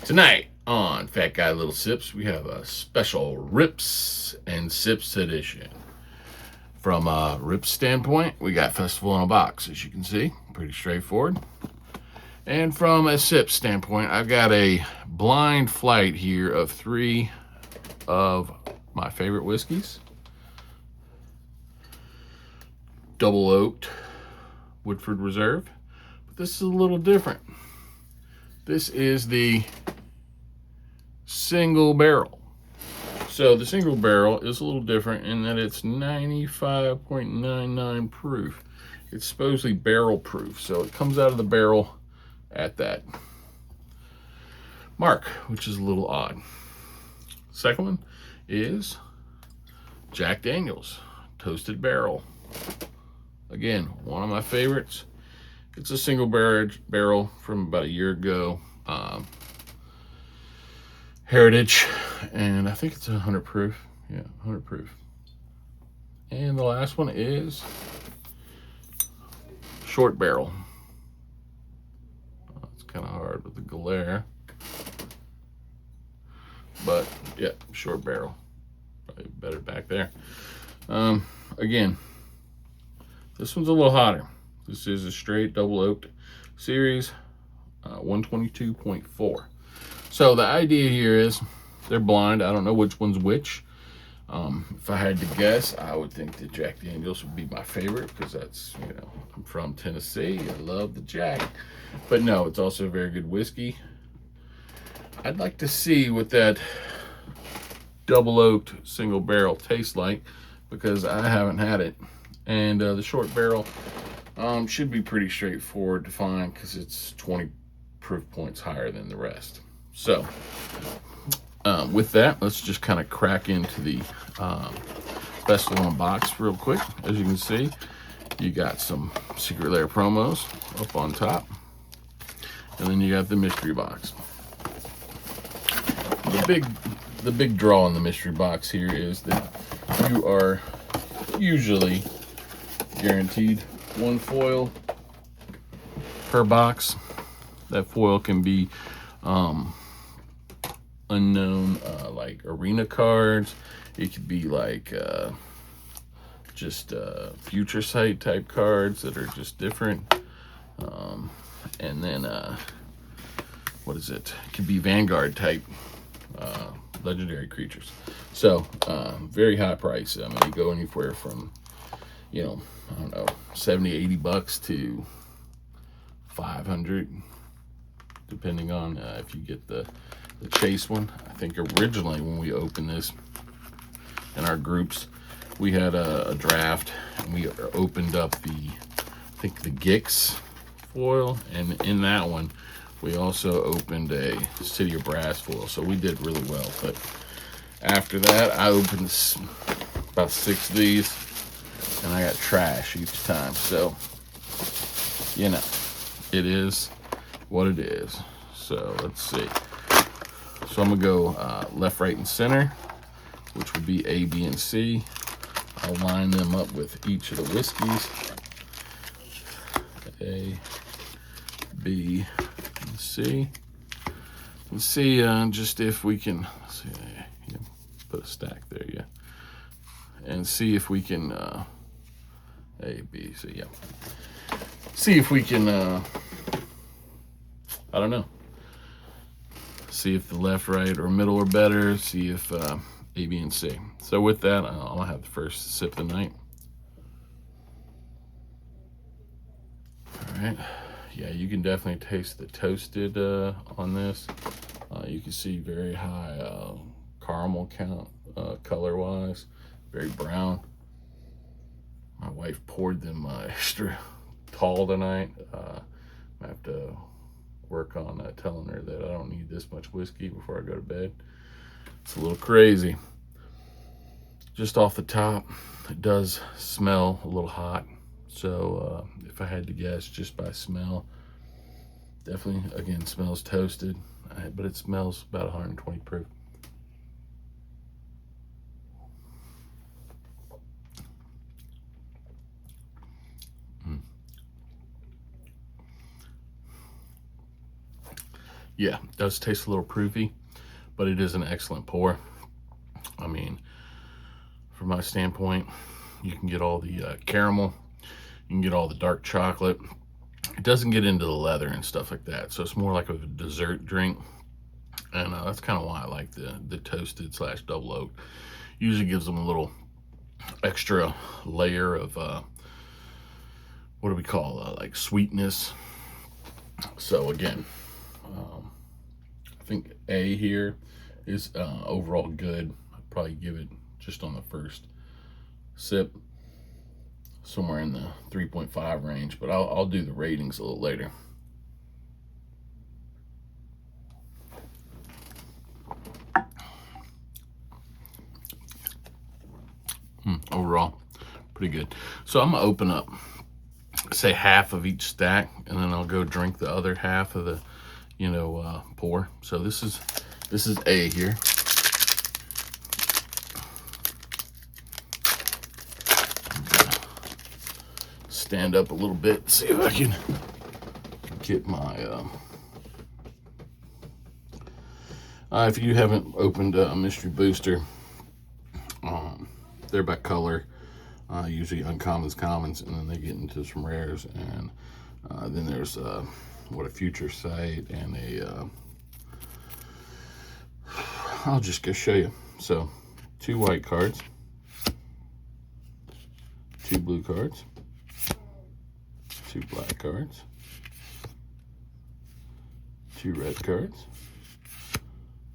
Tonight on Fat Guy Little Sips, we have a special Rips and Sips edition. From a Rips standpoint, we got Festival in a Box, as you can see. Pretty straightforward. And from a Sips standpoint, I've got a blind flight here of 3 of my favorite whiskeys. Double oaked Woodford Reserve. But this is a little different. This is the single barrel. So the single barrel is a little different in that it's 95.99 proof. It's supposedly barrel proof, so it comes out of the barrel at that mark, which is a little odd. Second one is Jack Daniel's Toasted Barrel. Again, one of my favorites. It's a single barrel from about a year ago. Heritage, and I think it's 100 proof. Yeah, 100 proof. And the last one is short barrel. It's kind of hard with the lair, but yeah, short barrel. Probably better back there. Again, this one's a little hotter. This is a straight double oaked series, 122.4. So the idea here is they're blind. I don't know which one's which. If I had to guess, I would think that Jack Daniel's would be my favorite because that's, I'm from Tennessee. I love the Jack. But no, it's also a very good whiskey. I'd like to see what that double oaked single barrel tastes like because I haven't had it. And the short barrel should be pretty straightforward to find because it's 20 proof points higher than the rest. So with that, let's just kind of crack into the Festival in a Box real quick. As you can see, you got some Secret Lair promos up on top, and then you got the mystery box. The big draw in the mystery box here is that you are usually guaranteed one foil per box. That foil can be unknown, like arena cards. It could be like just future sight type cards that are just different. And then what is it? It could be Vanguard type legendary creatures. So very high price. I mean, you go anywhere from, I don't know, 70, 80 bucks to 500, depending on if you get the chase one. I think originally when we opened this in our groups, we had a draft and we opened up the Gix foil, and in that one we also opened a City of Brass foil, so we did really well. But after that, I opened about 6 of these and I got trash each time. So it is what it is. So let's see. So I'm gonna go left, right, and center, which would be A, B, and C. I'll line them up with each of the whiskeys. A, B, and C. Let's see just if we can see. Put a stack there, yeah. And see if we can A, B, C, yeah. See if we can I don't know. See if the left, right, or middle are better. See if A, B, and C. So with that, I'll have the first sip of the night. All right. Yeah, you can definitely taste the toasted on this. You can see very high caramel count color-wise. Very brown. My wife poured them extra tall tonight. I have to work on telling her that I don't need this much whiskey before I go to bed. It's a little crazy. Just off the top, it does smell a little hot. So if I had to guess just by smell, definitely, again, smells toasted, but it smells about 120 proof. Yeah, it does taste a little proofy, but it is an excellent pour. I mean, from my standpoint, you can get all the caramel, you can get all the dark chocolate. It doesn't get into the leather and stuff like that, so it's more like a dessert drink, and that's kind of why I like the toasted / double oak. Usually gives them a little extra layer of what do we call like sweetness. So again, I think A here is overall good. I'd probably give it, just on the first sip, somewhere in the 3.5 range, but I'll do the ratings a little later. Overall, pretty good. So I'm gonna open up, say, half of each stack, and then I'll go drink the other half of the, pour. So this is A here. Stand up a little bit, see if I can get my. If you haven't opened a mystery booster, they're by color. Usually uncommons, commons, and then they get into some rares, and then there's a future sight and a. I'll just go show you. So, 2 white cards, 2 blue cards, 2 black cards, 2 red cards,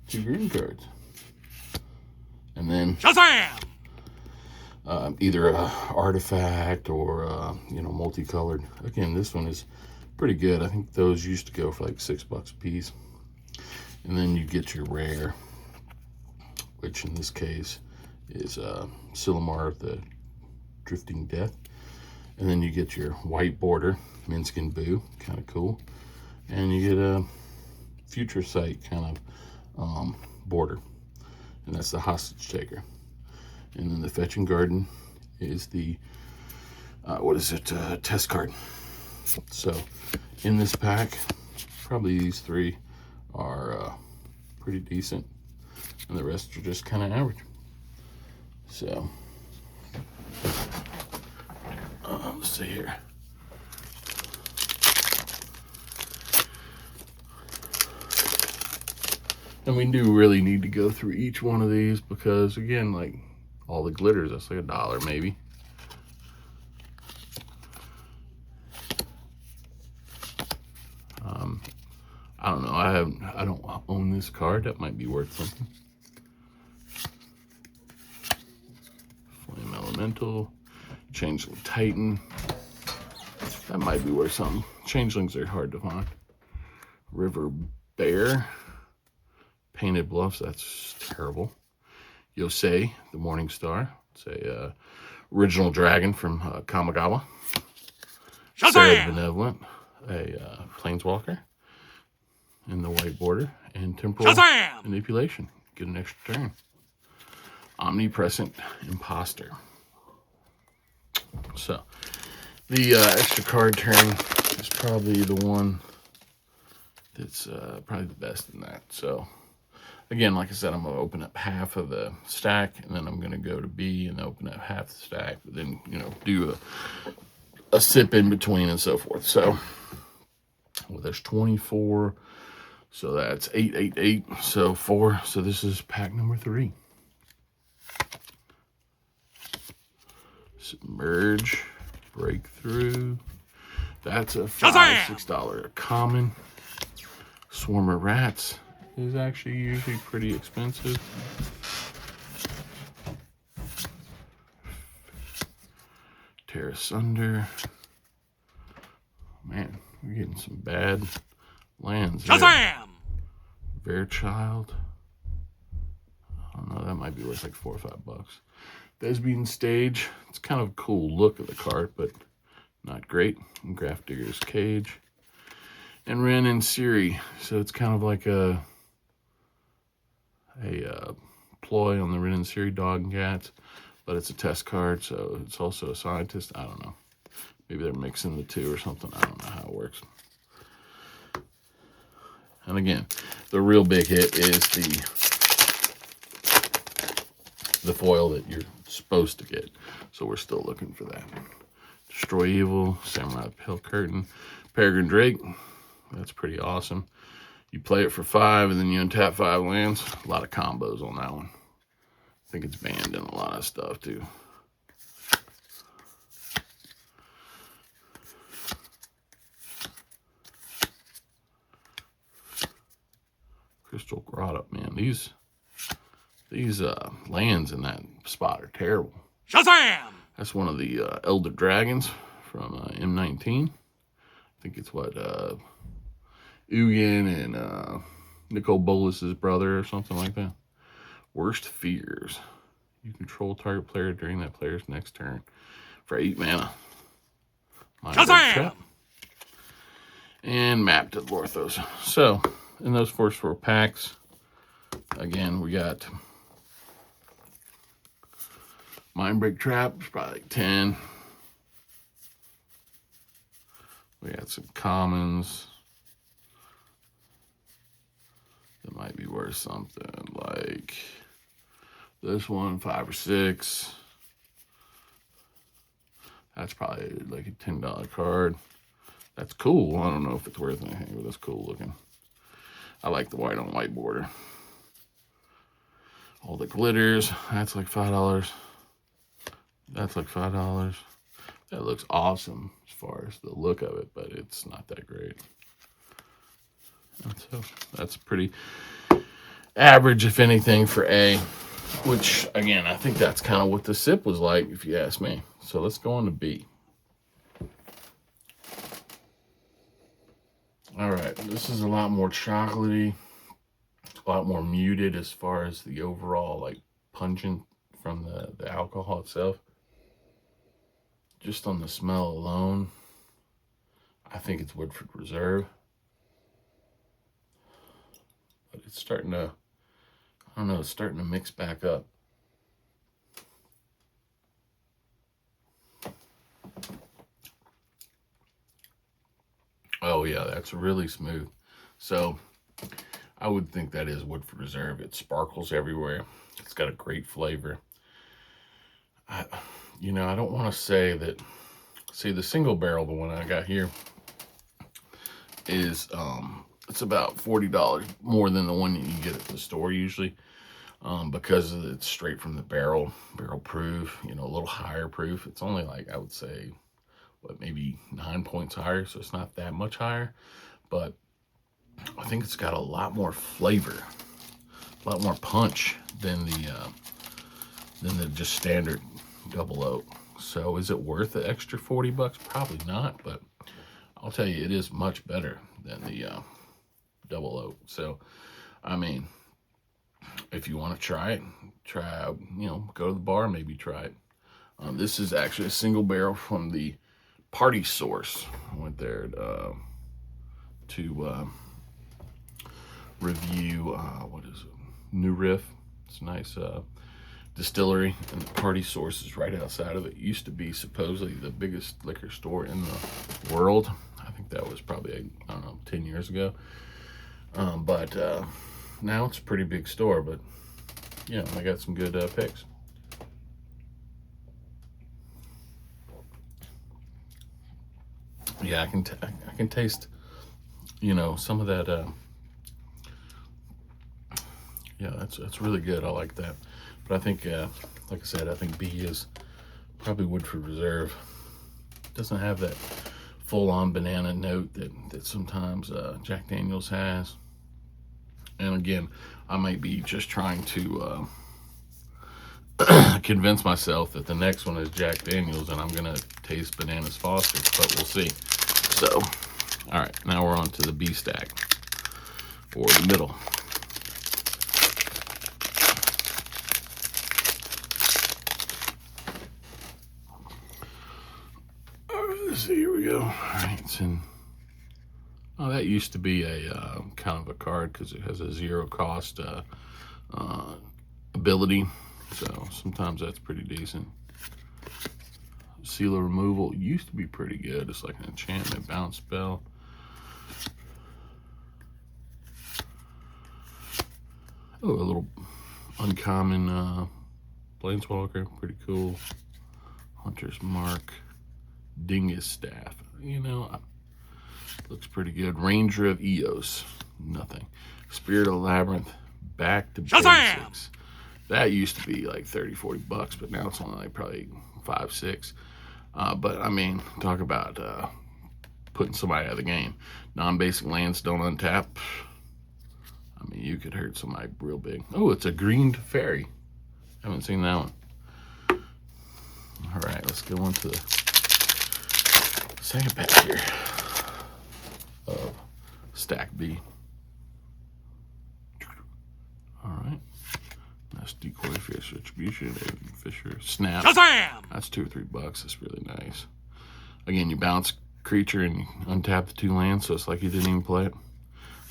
2 green cards, and then Shazam! Either a artifact or multicolored. Again, this one is pretty good. I think those used to go for like $6 a piece. And then you get your rare, which in this case is Silmar, the Drifting Death. And then you get your white border, Minskin Boo, kind of cool. And you get a Future Sight kind of border, and that's the Hostage Taker. And then the Fetching Garden is the, test card. So in this pack, probably these 3 are pretty decent, and the rest are just kind of average. So let's see here. And we do really need to go through each one of these because, again, like all the glitters, that's like $1 maybe. I don't know. I don't own this card. That might be worth something. Flame Elemental, Changeling Titan. That might be worth something. Changelings are hard to find. River Bear, Painted Bluffs. That's terrible. Yosei, the Morning Star. It's a original dragon from Kamigawa. Sarah Benevolent, a Planeswalker in the white border, and Temporal Manipulation. Get an extra turn. Omnipresent Imposter. So the extra card turn is probably the one that's probably the best in that. So again, like I said, I'm going to open up half of the stack, and then I'm going to go to B and open up half the stack, but then, do a sip in between and so forth. So, well, there's 24, so that's 8, 8, 8, so 4. So this is pack number 3. Submerge, Breakthrough. That's a $5, $6 common. Swarm of Rats is actually usually pretty expensive. Tear Asunder. Man, we're getting some bad lands there. Shazam! Fairchild. I don't know, that might be worth like $4 or $5. Thespian Stage. It's kind of a cool look of the card, but not great. And Grafdigger's Cage. And Ren and Siri. So it's kind of like a ploy on the Ren and Siri dog and cats, but it's a test card, so it's also a scientist. I don't know. Maybe they're mixing the two or something. I don't know how it works. And again, the real big hit is the foil that you're supposed to get. So we're still looking for that. Destroy Evil, Samurai Pill Curtain, Peregrine Drake. That's pretty awesome. You play it for 5 and then you untap 5 lands. A lot of combos on that one. I think it's banned in a lot of stuff too. Crystal Grotto, man. These lands in that spot are terrible. Shazam! That's one of the Elder Dragons from M19. I think it's what Ugin and Nicol Bolas's brother or something like that. Worst Fears. You control target player during that player's next turn for 8 mana. Shazam! And Map to Lorthos. So, in those first 4 packs, again, we got Mindbreak Trap, it's probably like 10. We got some commons that might be worth something, like this one, 5 or 6. That's probably like a $10 card. That's cool. I don't know if it's worth anything, but it's cool looking. I like the white on white border. All the glitters, that's like $5. That's like $5. That looks awesome as far as the look of it, but it's not that great. And so that's pretty average, if anything, for A, which, again, I think that's kind of what the sip was like, if you ask me. So let's go on to B. All right, this is a lot more chocolatey, a lot more muted as far as the overall, like, pungent from the alcohol itself. Just on the smell alone, I think it's Woodford Reserve. But it's starting to, I don't know, it's starting to mix back up. Oh yeah, that's really smooth. So I would think that is Woodford Reserve. It sparkles everywhere. It's got a great flavor. You know, I don't want to say that. See, the single barrel, the one I got here, is it's about $40 more than the one you get at the store usually, because it's straight from the barrel proof. You know, a little higher proof. It's only like, I would say, what, maybe 9 points higher, so it's not that much higher, but I think it's got a lot more flavor, a lot more punch than the just standard double oak. So is it worth the extra $40? Probably not, but I'll tell you, it is much better than the double oak. So, I mean, if you want to try it, you know, go to the bar, maybe try it. This is actually a single barrel from the Party Source. I went there to review, what is it? New Riff. It's a nice distillery, and the Party Source is right outside of it. It used to be supposedly the biggest liquor store in the world. I think that was probably, I don't know, 10 years ago. But now it's a pretty big store, but yeah, I got some good picks. Yeah, I can taste, you know, some of that. Yeah, that's really good. I like that. But I think, like I said, I think B is probably Woodford Reserve. It doesn't have that full-on banana note that sometimes Jack Daniel's has. And again, I might be just trying to convince myself that the next one is Jack Daniel's and I'm going to taste Bananas Foster's, but we'll see. So, all right, now we're on to the B stack, or the middle. Let's see, here we go. All right, it's in. Oh, that used to be a kind of a card because it has a 0 cost ability. So sometimes that's pretty decent. Seal of Removal used to be pretty good. It's like an enchantment bounce spell. Oh, a little uncommon Planeswalker, pretty cool. Hunter's Mark, Dingus Staff. You know, looks pretty good. Ranger of Eos, nothing. Spirit of Labyrinth, back to Shazam! basics. That used to be like 30, $40, but now it's only like probably 5, 6. But I mean, talk about putting somebody out of the game. Non-basic lands don't untap. I mean, you could hurt somebody real big. Oh, it's a green fairy. Haven't seen that one. All right, let's go on to the second pack here of Stack B. All right. That's Decoy, Fish, Retribution, Fisher, Snap. Shazam! That's $2 or $3. That's really nice. Again, you bounce creature and you untap the 2 lands, so it's like you didn't even play it.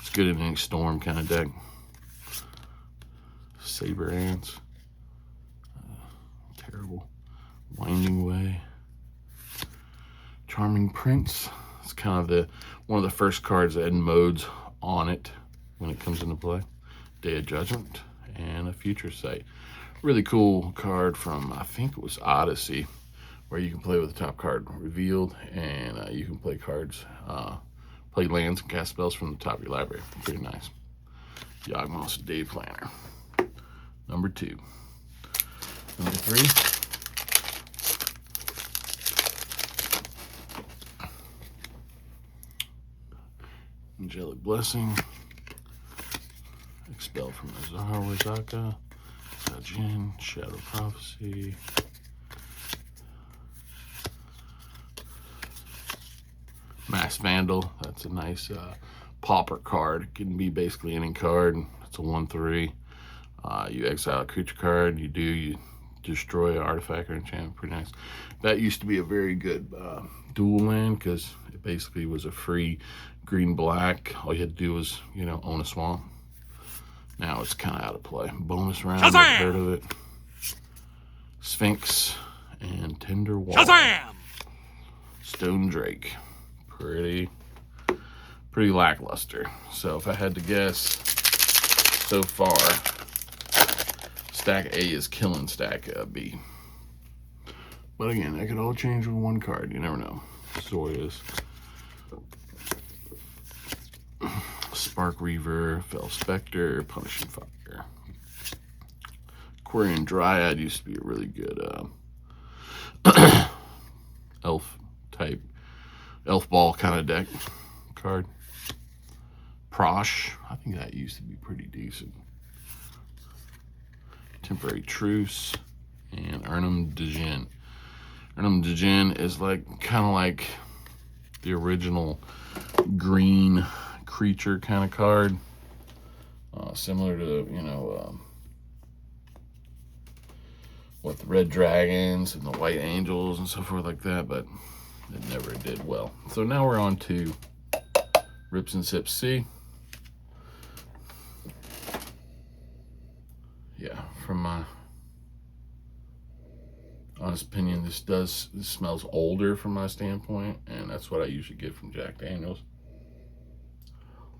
It's good in any storm kind of deck. Saber Ants. Terrible. Winding Way. Charming Prince. It's kind of one of the first cards that had modes on it when it comes into play. Day of Judgment and a Future Sight. Really cool card from, I think it was Odyssey, where you can play with the top card revealed, and you can play cards, play lands and cast spells from the top of your library. Pretty nice. Yawgmoth's Day Planner. Number 2. Number 3. Angelic Blessing. Expel from Azar Wizaka. Sajin. Shadow Prophecy. Mass Vandal. That's a nice pauper card. It can be basically any card. It's a 1/3. You exile a creature card. You destroy an artifact or enchantment. Pretty nice. That used to be a very good dual land because it basically was a free green-black. All you had to do was, own a swamp. Now it's kind of out of play. Bonus round. I've heard of it. Sphinx and Tender Wall. Shazam! Stone Drake. Pretty lackluster. So if I had to guess, so far, Stack A is killing Stack B. But again, that could all change with one card. You never know. So it is. Spark Reaver, Fell Spectre, Punishing Fire. Quarian Dryad used to be a really good elf ball kind of deck card. Prosh, I think that used to be pretty decent. Temporary Truce and Urnum Djinn. Urnum Djinn is kind of like the original green creature kind of card, similar to what the red dragons and the white angels and so forth like that, but it never did well. So now we're on to Rips and Sips C. Yeah, from my honest opinion, this smells older from my standpoint, and that's what I usually get from Jack Daniels.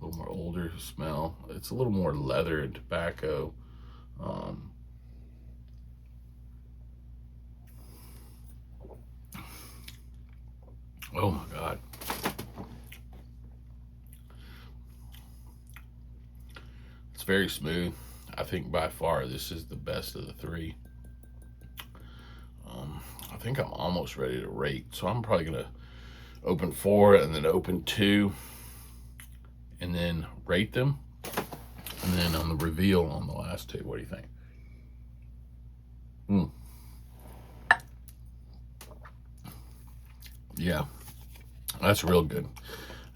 A little more older smell. It's a little more leather and tobacco. Oh my God. It's very smooth. I think by far this is the best of the 3. I think I'm almost ready to rate, so I'm probably gonna open 4 and then open 2 and then rate them, and then on the reveal on the last 2. What do you think? Yeah, that's real good.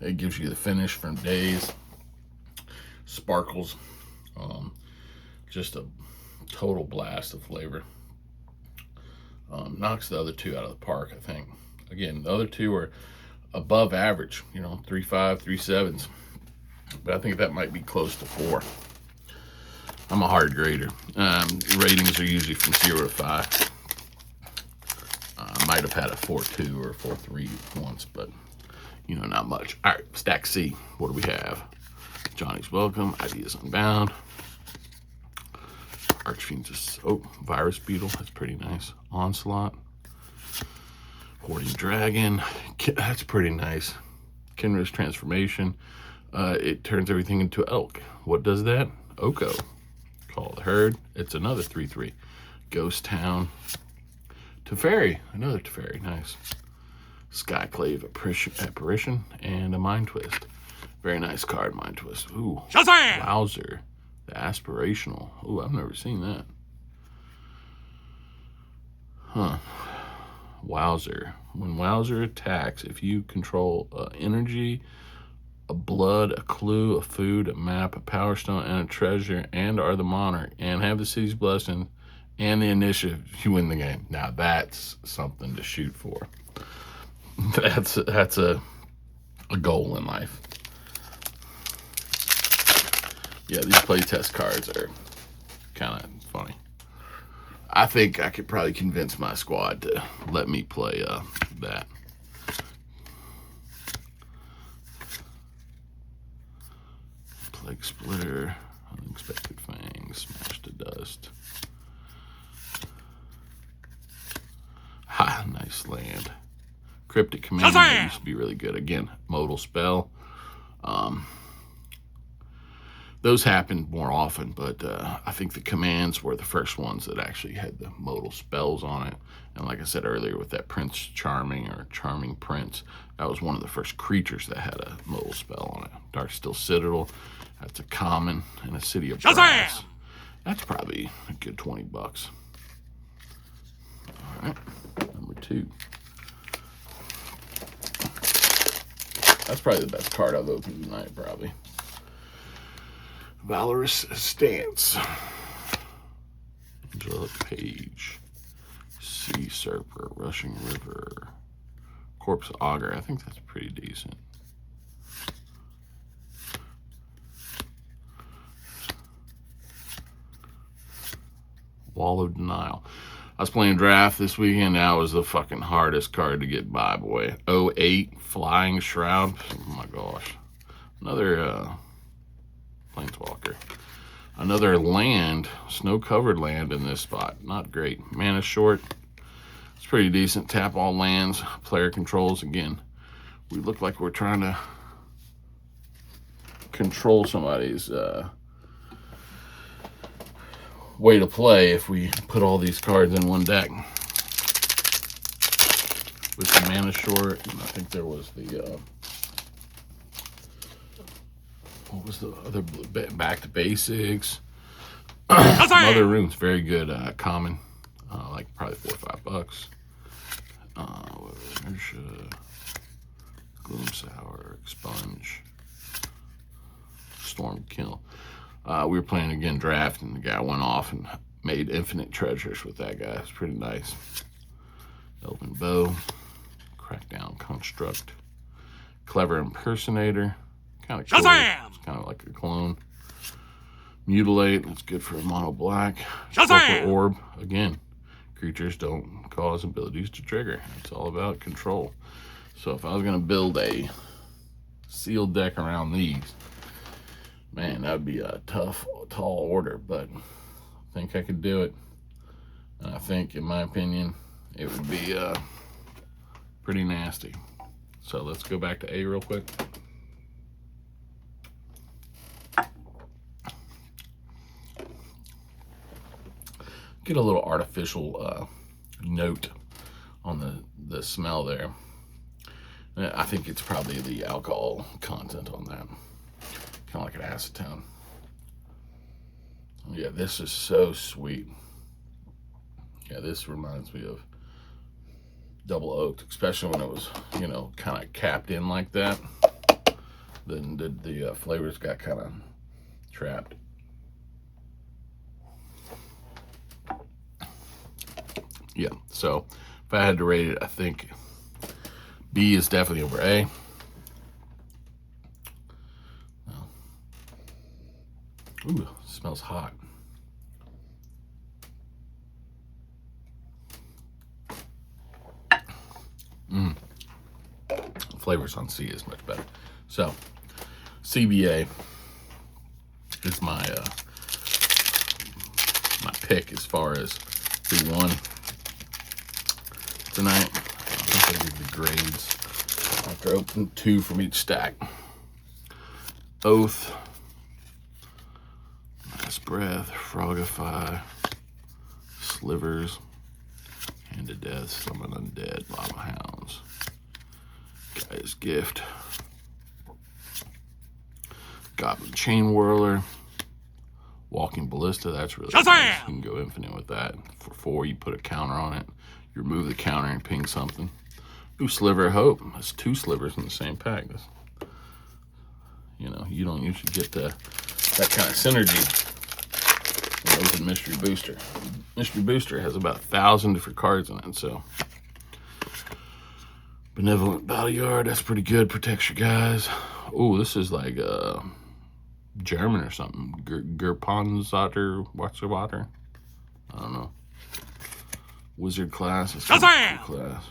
It gives you the finish from Days. Sparkles. Just a total blast of flavor. Knocks the other 2 out of the park, I think. Again, the other 2 are above average, 3.5, 3.7s. But I think that might be close to 4. I'm a hard grader. Ratings are usually from 0 to 5. I might have had a 4.2 or 4.3 once, but not much. All right, Stack C. What do we have? Johnny's Welcome, Ideas Unbound, morphine just, oh, virus beetle, that's pretty nice. Onslaught. Hoarding dragon, that's pretty nice. Kinra's transformation, it turns everything into elk. What does that? Oko. Call the herd, it's another 3/3. Ghost town. Teferi, another Teferi, nice. Skyclave apparition, and a mind twist. Very nice card, mind twist. Ooh. Shazam! Wowzer. The aspirational. Ooh, I've never seen that. Huh. Wowzer. When Wowzer attacks, if you control energy, a blood, a clue, a food, a map, a power stone, and a treasure, and are the monarch, and have the city's blessing, and the initiative, you win the game. Now that's something to shoot for. That's a goal in life. Yeah, these playtest cards are kind of funny. I think I could probably convince my squad to let me play that. Plague Splitter, Unexpected Fangs, Smash to Dust. Ha, nice land. Cryptic Command, that used to be really good. Again, modal spell. Those happened more often, but I think the commands were the first ones that actually had the modal spells on it. And like I said earlier, with that Prince Charming or Charming Prince, that was one of the first creatures that had a modal spell on it. Darksteel Citadel, that's a common in a City of Brass. That's probably a good $20. All right, number 2. That's probably the best card I'll go through tonight, probably. Valorous Stance. Angelic Page. Sea Serper. Rushing River. Corpse Augur. I think that's pretty decent. Wall of Denial. I was playing draft this weekend. That was the fucking hardest card to get by, boy. 08 Flying Shroud. Oh my gosh. Another Planeswalker. Another land, snow-covered land in this spot. Not great. Mana short. It's pretty decent. Tap all lands. Player controls. Again, we look like we're trying to control somebody's way to play if we put all these cards in one deck. With the mana short, and I think there was the what was the other, Back to Basics. Mother Runes, very good, common, like probably $4 or $5. Inertia, Gloom Sour, Expunge, Storm Kill. We were playing again draft, and the guy went off and made infinite treasures with that guy. It's pretty nice. Elven Bow, Crackdown Construct, Clever Impersonator. Kind of cool. Shazam! It's kind of like a clone. Mutilate, it's good for a mono black. Shazam! Orb, again, creatures don't cause abilities to trigger. It's all about control. So if I was going to build a sealed deck around these, man, that would be a tough, tall order, but I think I could do it. And I think, in my opinion, it would be pretty nasty. So let's go back to A real quick. Get a little artificial note on the smell there. I think it's probably the alcohol content on that. Kind of like an acetone. Yeah, this is so sweet. Yeah, this reminds me of double oaked, especially when it was, you know, kind of capped in like that. Then the flavors got kind of trapped. Yeah, so if I had to rate it, I think B is definitely over A. Ooh, smells hot. Flavors on C is much better. So, CBA is my pick as far as who won tonight. I think I give the grades after I open 2 from each stack. Oath, Last Breath, Frogify, Slivers, Hand of Death, Summon Undead, Lava Hounds, Guy's Gift, Goblin Chain Whirler, Walking Ballista. That's really nice. You can go infinite with that. For 4, you put a counter on it. You remove the counter and ping something. Ooh, Sliver of Hope. That's 2 slivers in the same pack. That's, you know, you don't usually get that kind of synergy when it was in Mystery Booster. Mystery Booster has about 1,000 different cards in it, so. Benevolent Bodyguard, that's pretty good. Protects your guys. Oh, this is like German or something. Gerpanzater, Water. I don't know. Wizard class. It's Shazam! Class.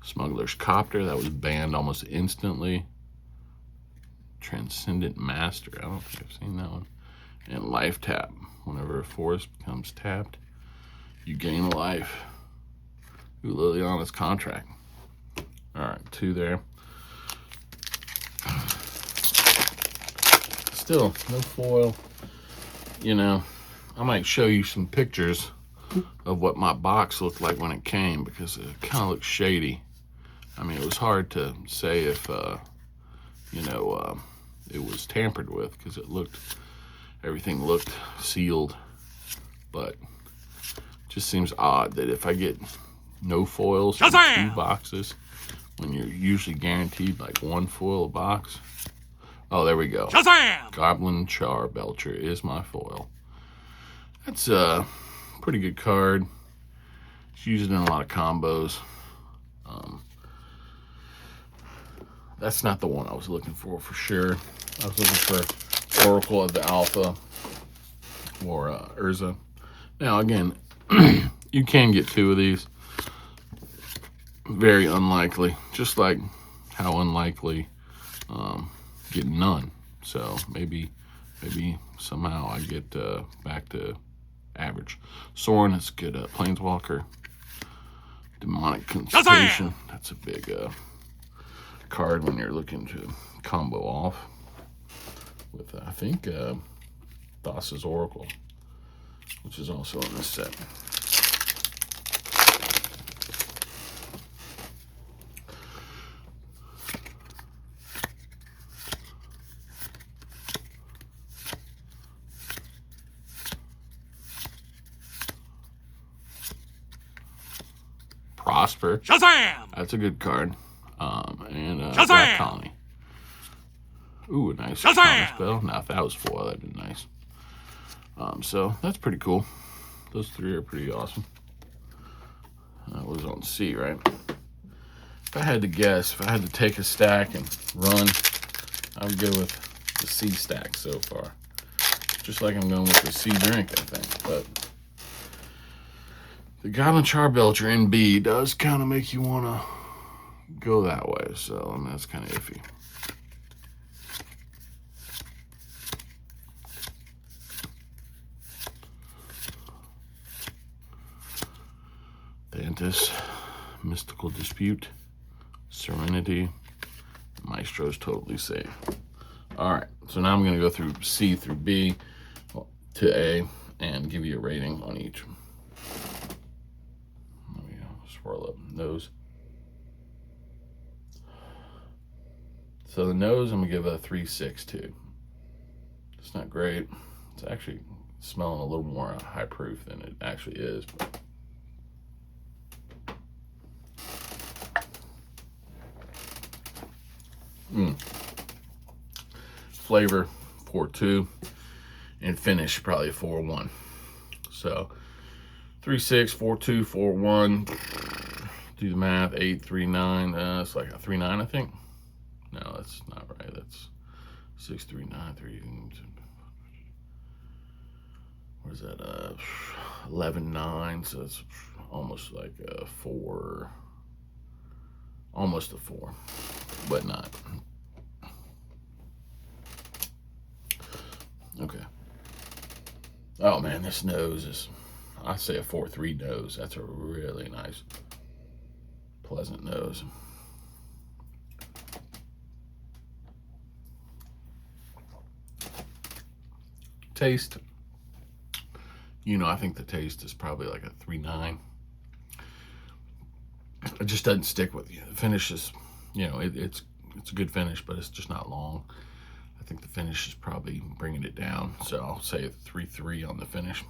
Smuggler's Copter, that was banned almost instantly. Transcendent Master, I don't think I've seen that one. And Life Tap, whenever a forest becomes tapped, you gain a life. Ooh, Liliana's Contract. All right, 2 there. Still, no foil. You know, I might show you some pictures of what my box looked like when it came, because it kind of looks shady. I mean, it was hard to say if, you know, it was tampered with, because everything looked sealed. But it just seems odd that if I get no foils from 2 boxes, when you're usually guaranteed like 1 foil a box. Oh, there we go. Shazam! Goblin Char Belcher is my foil. That's a pretty good card. It's used in a lot of combos. That's not the one I was looking for sure. I was looking for Oracle of the Alpha or Urza. Now, again, you can get 2 of these. Very unlikely. Just like how unlikely getting none. So maybe somehow I get back to average. Sorin is good. Planeswalker. Demonic Consultation. That's a big card when you're looking to combo off with, I think, Thassa's Oracle, which is also in this set. Prosper. Shazam! That's a good card. And Shazam! Black Colony. Ooh, a nice Shazam! counter spell. Now, if that was foil, that'd be nice. So that's pretty cool. Those 3 are pretty awesome. That was on C, right? If I had to guess, if I had to take a stack and run, I would go with the C stack so far. Just like I'm going with the C drink, I think. But the Goblin Charbelcher in B does kind of make you want to go that way. So, I mean, that's kind of iffy. Thantis, Mystical Dispute, Serenity, Maestro's totally safe. All right, so now I'm going to go through C through B to A and give you a rating on each. There we go. Swirl up nose. So the nose, I'm going to give a 3.6 to. It's not great. It's actually smelling a little more high proof than it actually is. Flavor 4.2 and finish probably 4.1. So 3.6, 4.2, 4.1. Do the math. 8.39. It's like a 3.9, I think. No, that's not right. That's 6.39. 3. Where's that? 11.9. So it's almost like a 4. Almost a 4. but not. Okay. Oh man, this nose is, I say a 4.3 nose. That's a really nice, pleasant nose. Taste, you know, I think the taste is probably like a 3.9. It just doesn't stick with you. The finish is, you know, it's a good finish, but it's just not long. I think the finish is probably bringing it down. So I'll say a 3.3 on the finish.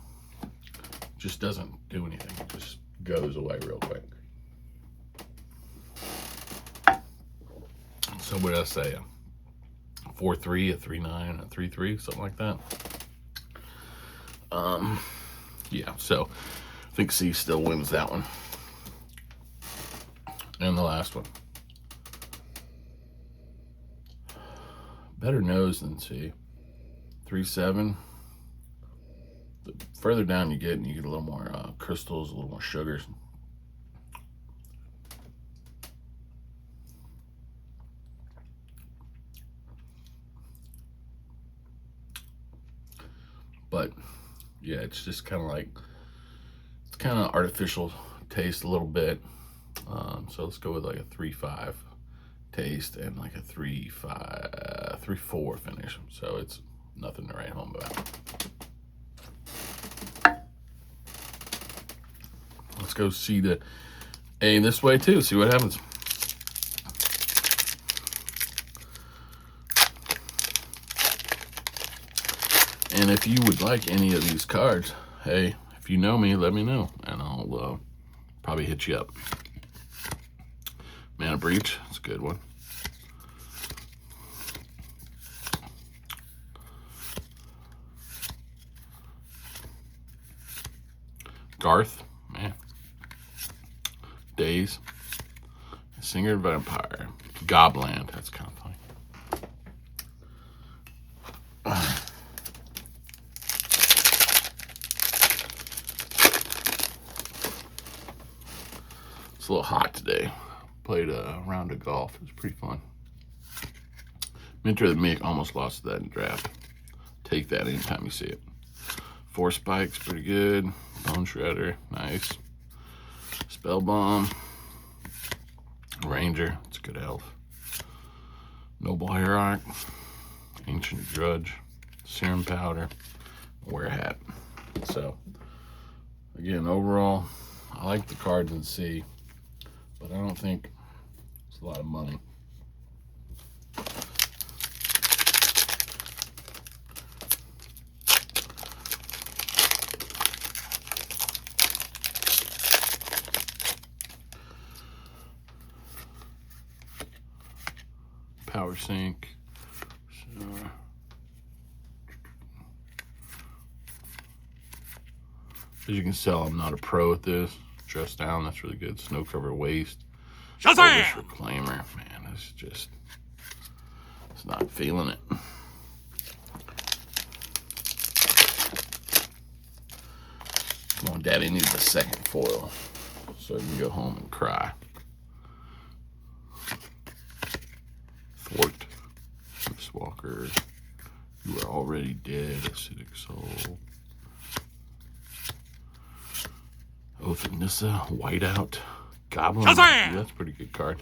Just doesn't do anything. It just goes away real quick. So what did I say? A 4.3, a 3.9, a 3.3, something like that. Yeah, so I think C still wins that one. And the last one. Better nose than C. 3.7. The further down you get, and you get a little more crystals, a little more sugars. But yeah, it's just kind of like, it's kind of artificial taste a little bit. So let's go with like a 3.5 taste and like a 3.4 finish. So it's nothing to write home about. Let's go see the A this way too, see what happens. And if you would like any of these cards, hey, if you know me, let me know, and I'll probably hit you up. Mana Breach, it's a good one. Garth, man. Days. Singer Vampire. Gobland, that's kind of funny. It's a little hot today. Played a round of golf. It was pretty fun. Mentor the Mick almost lost that in draft. Take that anytime you see it. Four Spikes, pretty good. Bone Shredder, nice. Spell Bomb. Ranger, it's a good elf. Noble Hierarch. Ancient Drudge. Serum Powder. Wear Hat. So, again, overall, I like the cards in C, but I don't think it's a lot of money. Power Sync. So, as you can tell, I'm not a pro at this. Dress Down, that's really good. Snow Covered Waste. Shazam! Reclaimer, man, it's just, it's not feeling it. Come on, Daddy needs a second foil so I can go home and cry. Thwart, Miss Walker, You Are Already Dead, Acidic Soul, Oath of Nissa, Whiteout, Goblin. Shazam! That's a pretty good card.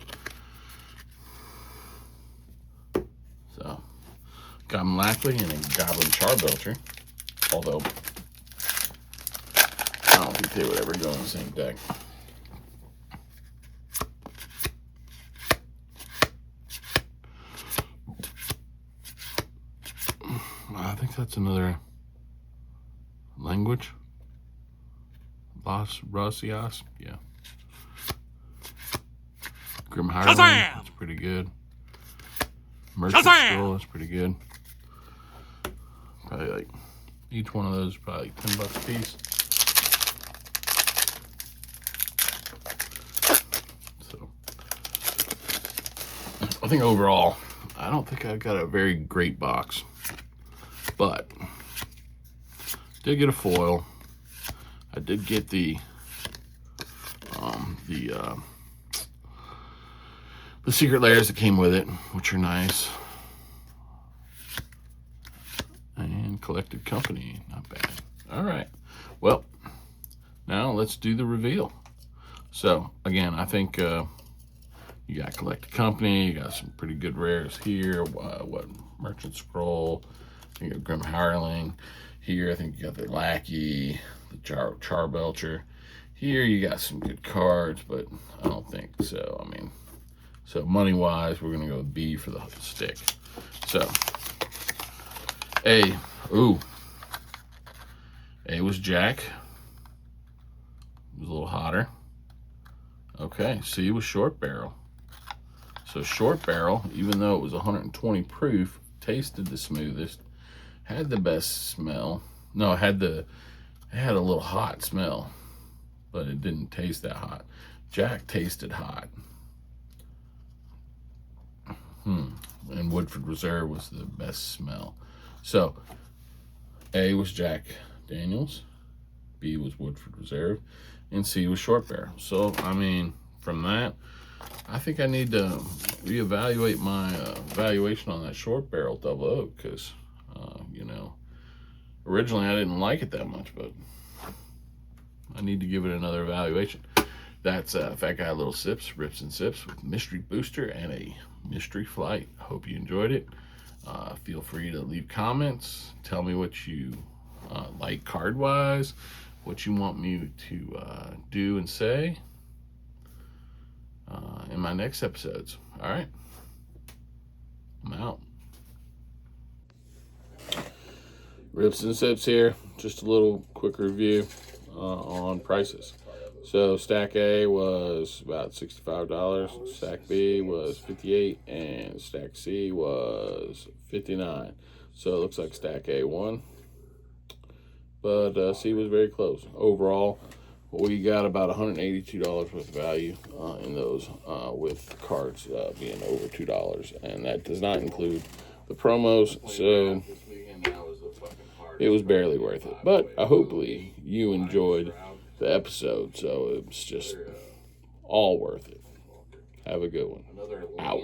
So, Goblin Lackley and a Goblin Charbelcher. Although, I don't think they would ever go in the same deck. I think that's another language. Las Rosias, yeah. Grim Hireling, that's pretty good. Merchant Scroll, that's pretty good. Probably like, each one of those is probably like $10 a piece. So, I think overall, I don't think I've got a very great box. But, did get a foil. I did get the the secret layers that came with it, which are nice. And collected company, not bad. All right, well, now let's do the reveal. So again, I think you got collected company, you got some pretty good rares here. What Merchant Scroll, you got Grim Hireling. Here I think you got the Lackey, the Charbelcher. Here you got some good cards, but I don't think so. I mean, so money-wise, we're gonna go with B for the stick. So A was Jack. It was a little hotter. Okay, C was Short Barrel. So Short Barrel, even though it was 120 proof, tasted the smoothest, had the best smell. No, it had a little hot smell, but it didn't taste that hot. Jack tasted hot. And Woodford Reserve was the best smell. So A was Jack Daniels, B was Woodford Reserve, and C was Short Barrel. So, I mean, from that, I think I need to reevaluate my valuation on that Short Barrel Double Oak, because, you know, originally I didn't like it that much, but I need to give it another evaluation. That's Fat Guy Little Sips, Rips and Sips with Mystery Booster and a Mystery Flight. Hope you enjoyed it. Feel free to leave comments. Tell me what you like card-wise, what you want me to do and say in my next episodes. All right, I'm out. Rips and Sips here. Just a little quick review on prices. So stack A was about $65, stack B was $58, and stack C was $59. So it looks like stack A won, but C was very close. Overall, we got about $182 worth of value in those, with cards being over $2, and that does not include the promos. So it was barely worth it, but hopefully you enjoyed the episode, so it's just all worth it. Have a good one. Out.